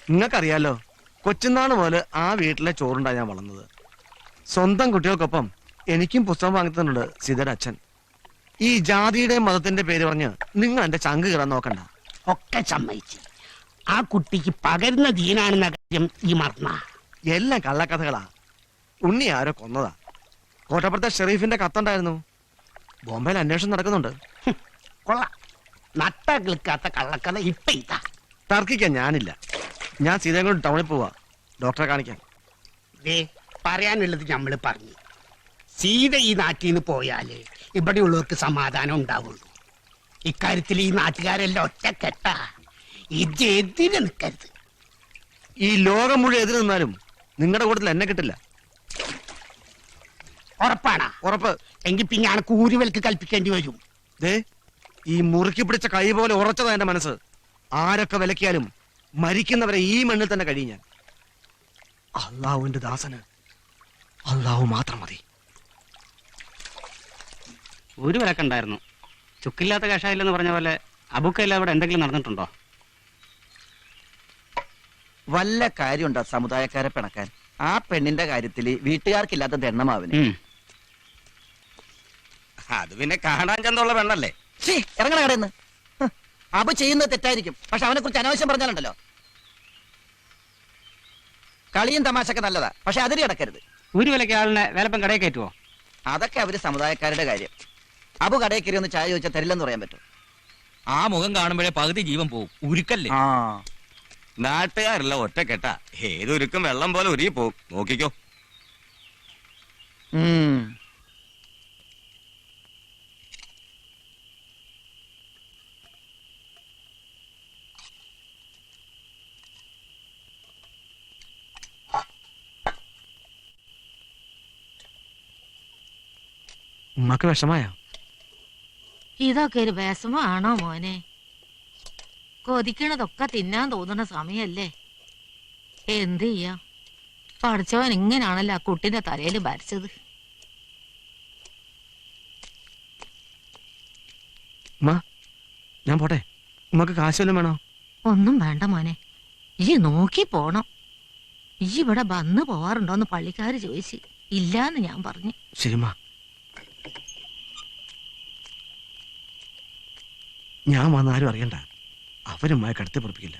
നിങ്ങൾക്കറിയാലോ, കൊച്ചുനാണ് പോലെ ആ വീട്ടിലെ ചോറുണ്ടാ ഞാൻ വളർന്നത്. സ്വന്തം കുട്ടികൾക്കൊപ്പം എനിക്കും പുസ്തകം വാങ്ങിത്തന്നുണ്ട് സീതയുടെ അച്ഛൻ. ഈ ജാതിയുടെ മതത്തിന്റെ പേര് പറഞ്ഞ് നിങ്ങൾ എന്റെ ചങ്ക് കീറാൻ നോക്കണ്ട. ഒക്കെ സമ്മതിച്ച്. ആ കുട്ടിക്ക് പകരുന്ന ദീനാണെന്ന കാര്യം ഈ മറന്ന. എല്ലാം കള്ളക്കഥകളാ. ഉണ്ണി ആരോ കൊന്നതാ. കോട്ടപ്പുറത്തെ ഷെറീഫിന്റെ കത്തുണ്ടായിരുന്നു. ബോംബെയിൽ അന്വേഷണം നടക്കുന്നുണ്ട്. കൊള്ളാം. നട്ട കിളിക്കാത്ത കള്ളക്കഥ ഇപ്പൊ ഇതാ. തർക്കിക്കാൻ ഞാനില്ല. ഞാൻ സീതയും കൊണ്ട് ടൗണിൽ പോവാ ഡോക്ടറെ കാണിക്കാൻ. പറയാനുള്ളത് നമ്മള് പറഞ്ഞു. സീത ഈ നാട്ടിൽ നിന്ന് പോയാല് ഇവിടെയുള്ളവർക്ക് സമാധാനം ഉണ്ടാവുള്ളൂ. ഇക്കാര്യത്തിൽ ഈ നാട്ടുകാരെല്ലാം ഒറ്റക്കെട്ട. ഇത് എതിരെ നിൽക്കരുത്. ഈ ലോകം മുഴുവൻ എതിര് നിന്നാലും നിങ്ങളുടെ കൂട്ടത്തിൽ എന്നെ കിട്ടില്ല. ഉറപ്പാണാ? ഉറപ്പ്. എങ്കിൽ പിന്നെ ഞാൻ കൂലിവിലക്ക് കൽപ്പിക്കേണ്ടി വരും. ഈ മുറുക്കി പിടിച്ച കൈ പോലെ ഉറച്ചതാ എന്റെ മനസ്സ്. ആരൊക്കെ വിലക്കിയാലും മരിക്കുന്നവരെ ഈ മണ്ണിൽ തന്നെ കഴിയും ഞാൻ. അള്ളാഹുവിന്റെ ദാസന് അള്ളാഹു മാത്രം മതി. ഒരു വിലക്കുണ്ടായിരുന്നു. ചുക്കില്ലാത്ത കഷായില്ലെന്ന് പറഞ്ഞ പോലെ അബുക്കല്ല അവിടെ എന്തെങ്കിലും നടന്നിട്ടുണ്ടോ? വല്ല കാര്യമുണ്ടോ സമുദായക്കാരെ പിണക്കാൻ? ആ പെണ്ണിന്റെ കാര്യത്തില് വീട്ടുകാർക്കില്ലാത്ത ദണ്ണമാവിന്. അത് പിന്നെ കാണാൻ ചെന്നുള്ള പെണ്ണല്ലേ. ഇറങ്ങണ കടന്ന്. അബു ചെയ്യുന്നത് തെറ്റായിരിക്കും, പക്ഷെ അവനെ കുറിച്ച് അനാവശ്യം പറഞ്ഞാലുണ്ടല്ലോ. കളിയും തമാശക്കെ നല്ലതാ, പക്ഷെ അതിരി കിടക്കരുത്. ഒരു വിലക്ക് ആളിനെ വേലപ്പം കടയിൽ കയറ്റുവോ? അതൊക്കെ അവര് സമുദായക്കാരുടെ കാര്യം. അബു കടയിൽ കയറി ഒന്ന് ചായ ചോദിച്ചാൽ തരില്ലെന്ന് പറയാൻ പറ്റും. ആ മുഖം കാണുമ്പോഴേ പകുതി ജീവൻ പോവും. ഉരുക്കല്ലേ. നാട്ടുകാരല്ല ഒറ്റക്കെട്ട. ഏതൊരുക്കും വെള്ളം പോലെ ഉരുകി പോവും. നോക്കിക്കോ. ഉമ്മക്ക് വിഷമായോ? ഇതൊക്കെ ഒരു വിഷമാണോ മോനെ? കൊതിക്കണതൊക്കെ തിന്നാൻ തോന്നുന്ന സമയല്ലേ? എന്ത് ചെയ്യാം? പഠിച്ചവൻ ഇങ്ങനാണല്ലോ ആ കുട്ടിന്റെ തലയിൽ ഭരിച്ചത്. ഞാൻ പോട്ടെ. ഉമ്മക്ക് കാശ് വല്ലതും വേണോ? ഒന്നും വേണ്ട മോനെ, ഈ നോക്കി പോണം. ഈ ഇവിടെ വന്ന് പോവാറുണ്ടോന്ന് പള്ളിക്കാര് ചോദിച്ചു. ഇല്ലാന്ന് ഞാൻ പറഞ്ഞു. ശരിമാ, ഞാൻ വന്നാരും അറിയണ്ട. അവരുമായി കടത്തി പൊറപ്പിക്കില്ല.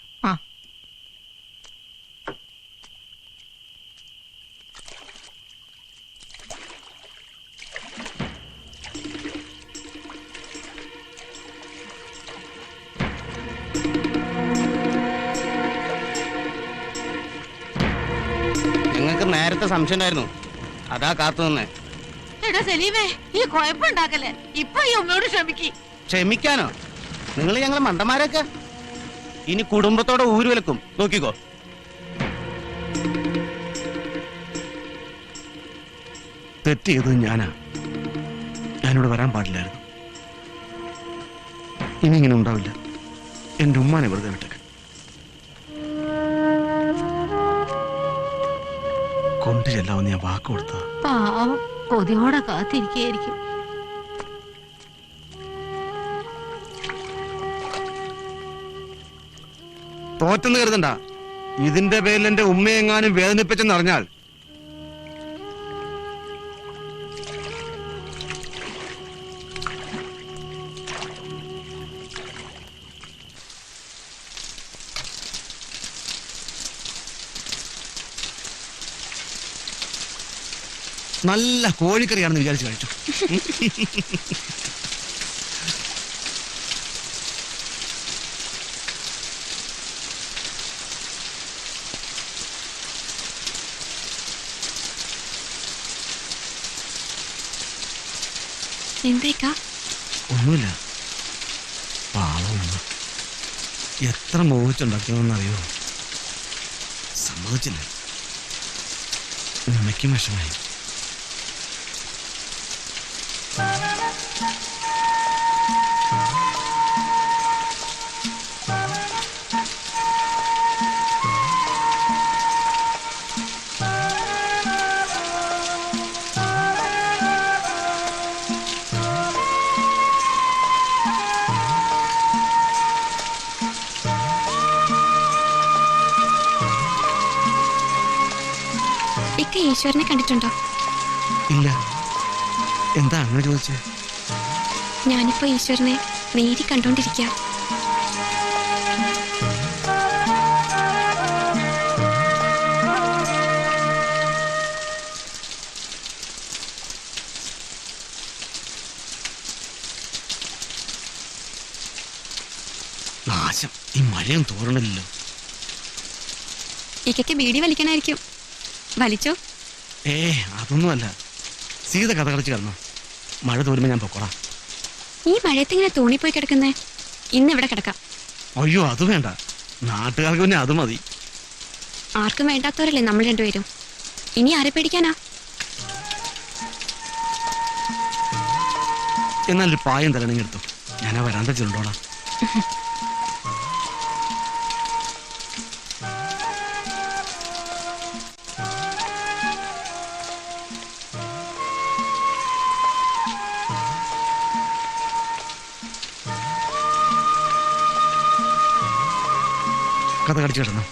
ഞങ്ങൾക്ക് നേരത്തെ സംശയം ഉണ്ടായിരുന്നു, അതാ കാത്തു നിന്നേ. എടാ സലീമേ, ഈ കുഴപ്പമുണ്ടാക്കല്ലേ. ഇപ്പൊ ഈ ഉമ്മയോട് ക്ഷമിക്കാനോ? നിങ്ങൾ ഞങ്ങൾ മണ്ടന്മാരൊക്കെ. ഇനി കുടുംബത്തോടെ ഊരുവിലക്കും. നോക്കിക്കോ. തെറ്റ് ചെയ്തത് ഞാനാ. ഞാനിവിടെ വരാൻ പാടില്ലായിരുന്നു. ഇനി ഇങ്ങനെ ഉണ്ടാവില്ല. എന്റെ ഉമ്മാനെ വെറുതെ വിട്ടേക്ക്. കൊണ്ടു ചെല്ലാമെന്ന് ഞാൻ വാക്ക് കൊടുത്ത. പാവം കൊതിയോടെ കാത്തിരിക്കുകയായിരിക്കും. തോറ്റെന്ന് കരുതണ്ട. ഇതിന്റെ പേരിൽ എന്റെ ഉമ്മയെങ്ങാനും വേദനിപ്പിച്ചെന്ന് അറിഞ്ഞാൽ നല്ല കോഴിക്കറിയാണെന്ന് വിചാരിച്ചു കഴിച്ചു. എന്തേക്കാ? ഒന്നുമില്ല. പാവം എത്ര മോഹിച്ചുണ്ടാക്കിയെന്നറിയോ? സമ്മതിച്ചില്ല. ഉമ്മയ്ക്കും വിഷമായി. ഈശ്വരനെ കണ്ടിട്ടുണ്ടോ? ഇല്ല. എന്താ അങ്ങനെ ചോദിച്ചേ? ഞാനിപ്പോ ഈശ്വരനെ നേരി കണ്ടോണ്ടിരിക്കുക. നാശം, ഈ മഴയും തോരണില്ലല്ലോ. ഇക്കയ്ക്ക് ബീഡി വലിക്കണായിരിക്കും. വലിച്ചോ? അതൊന്നുമല്ല. സീത കഥ കളിച്ച് കിടന്നോ. മഴ തോരുമ്പോ ഞാൻ പൊക്കോളാം. ഈ മഴയത്ത് ഇങ്ങനെ തോണിപ്പോയി കിടക്കുന്നേ. ഇന്ന് ഇവിടെ കിടക്കാം. അയ്യോ, അത് വേണ്ട. നാട്ടുകാർക്ക് പിന്നെ അത് മതി. ആർക്കും വേണ്ടാത്തവരല്ലേ നമ്മൾ രണ്ടുപേരും. ഇനി ആരെ പേടിക്കാനാ? എന്നാലൊരു പായം തരണെങ്കിൽ എടുത്തു. ഞാൻ ആ വരാന്ത ചെറുണ്ടോളാം. കഥ കടിച്ചു കിടന്നു.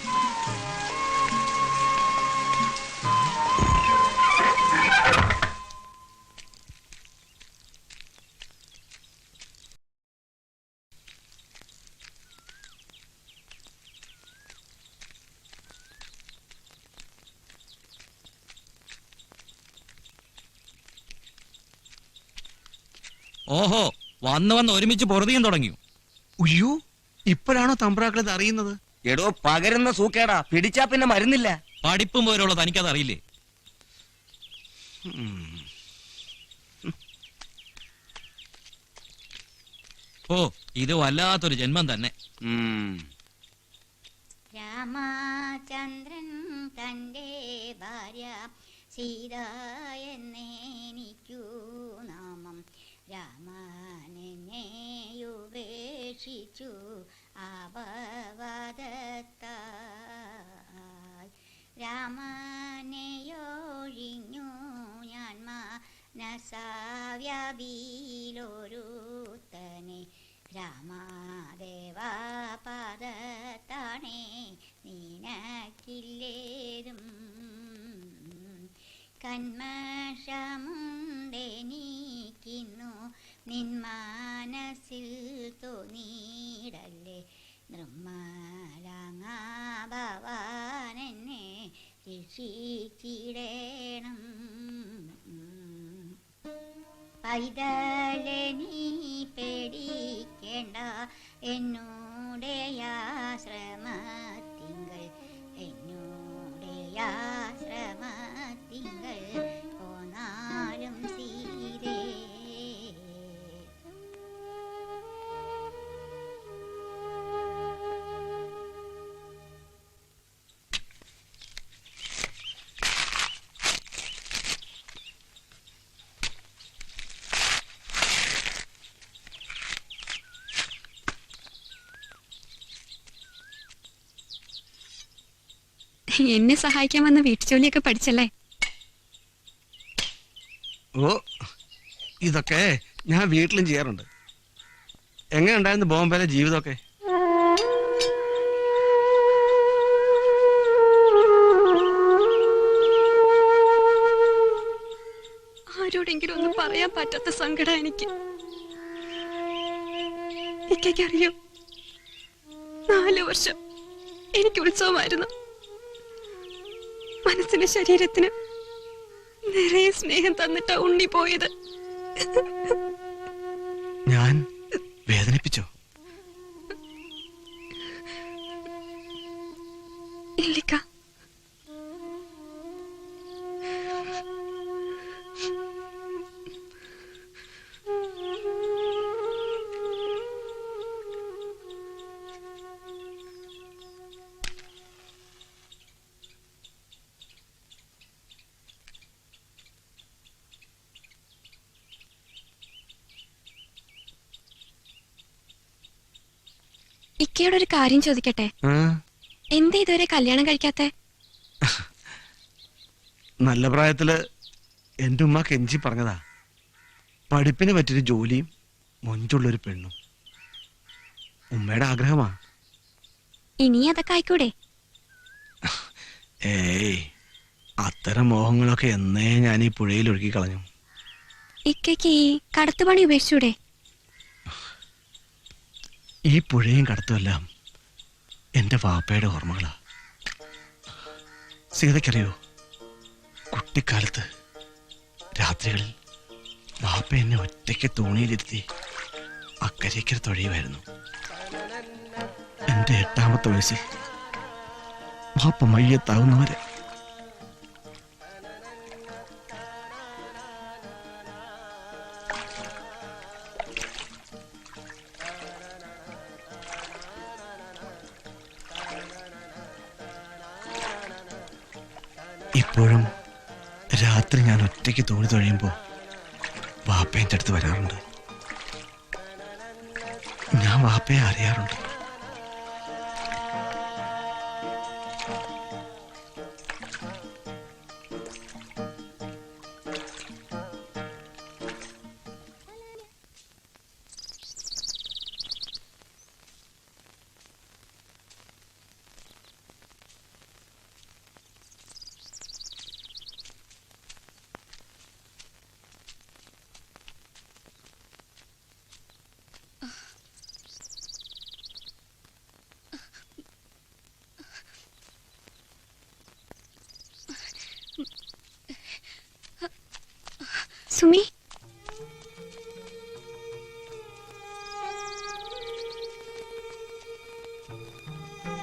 ഓഹോ, വന്ന് ഒരുമിച്ച് പൊറുതിയും തുടങ്ങിയോ? ഉയ്യോ, ഇപ്പോഴാണോ തമ്പ്രാക്കളത് അറിയുന്നത്? എടോ, പകരുന്ന സൂക്കേടാ. പിടിച്ചാ പിന്നെ മരുന്നില്ല. പഠിപ്പും പോലുള്ള തനിക്കത് അറിയില്ലേ? ഓ, ഇത് വല്ലാത്തൊരു ജന്മം തന്നെ. രാമചന്ദ്രൻ തന്റെ ഭാര്യ സീത എന്നെനിക്കു നാമം. രാമനെയുപേക്ഷിച്ചു ആപവദത്താൽ. രാമനെയൊഴിഞ്ഞു ഞാൻ മനസാവ്യാപിയിലൊരുത്തനെ. രാമദേവാ പാദത്താണേ നിനക്കില്ലേതും. കന്മഷമുണ്ടെനിക്കുന്നു നിൻ മനസ്സിൽ തോന്നിയിടല്ലേ. നിർമ്മലാങ്ങാ ഭവാനെന്നെ രക്ഷിച്ചിടേണം. പൈതലെ നീ പേടിക്കേണ്ട എന്നോടെ ആശ്രമത്തിങ്കൾ. എന്നോടെ ആശ്രമത്തിങ്കൾ പോന്നാലും സീരേ. എന്നെ സഹായിക്കാൻ വന്ന വീട്ടുജോലിയൊക്കെ പഠിച്ചല്ലേ? ഓ, ഇതൊക്കെ ഞാൻ വീട്ടിലും ചെയ്യാറുണ്ട്. എങ്ങനെ ഉണ്ടായിരുന്നു ബോംബെയിലെ ജീവിതമൊക്കെ? ആരോടെങ്കിലും ഒന്നും പറയാൻ പറ്റാത്ത സങ്കടം എനിക്ക്. എനിക്കറിയോ, 4 വർഷം എനിക്ക് ഉത്സവമായിരുന്നു. മനസ്സിന് ശരീരത്തിന് നിറയെ സ്നേഹം തന്നിട്ടാ ഉണ്ണി പോയത്. ഞാൻ വേദനിപ്പിച്ചോ? ഇല്ലിക്ക. ഇക്കയോട് ഒരു കാര്യം ചോദിക്കട്ടെ? എന്താ ഇതുവരെ കല്യാണം കഴിക്കാത്തെ? നല്ല പ്രായത്തില് എന്റെ ഉമ്മ കെഞ്ചി പറഞ്ഞതാ. പഠിപ്പിന് പറ്റിയൊരു ജോലിയും മൊഞ്ചുള്ളൊരു പെണ്ണും. ഉമ്മയുടെ ആഗ്രഹമാ. ഇനി അതൊക്കെ ആയിക്കൂടെ? ഏയ്, അത്തരം മോഹങ്ങളൊക്കെ എന്നേ ഞാൻ ഈ പുഴയിൽ ഒഴുക്കി കളഞ്ഞു. ഇക്കയ്ക്ക് ഈ കടത്തുപണി ഉപേക്ഷിച്ചൂടെ? ഈ പുഴയും കടത്തുമെല്ലാം എന്റെ വാപ്പയുടെ ഓർമ്മകളാ. സീതയ്ക്കറിയോ, കുട്ടിക്കാലത്ത് രാത്രികളിൽ വാപ്പ എന്നെ ഒറ്റയ്ക്ക് തോണിയിലിരുത്തി അക്കരയ്ക്കര തൊഴിയുമായിരുന്നു. എന്റെ 8ാമത്തെ വയസ്സിൽ വാപ്പ മയ്യത്താവുന്നവരെ. ഇപ്പോഴും രാത്രി ഞാൻ ഒറ്റയ്ക്ക് തോണി തൊഴിയുമ്പോൾ വാപ്പ എൻ്റെ അടുത്ത് വരാറുണ്ട്. ഞാൻ വാപ്പയെ അറിയാറുണ്ട്. സുമി,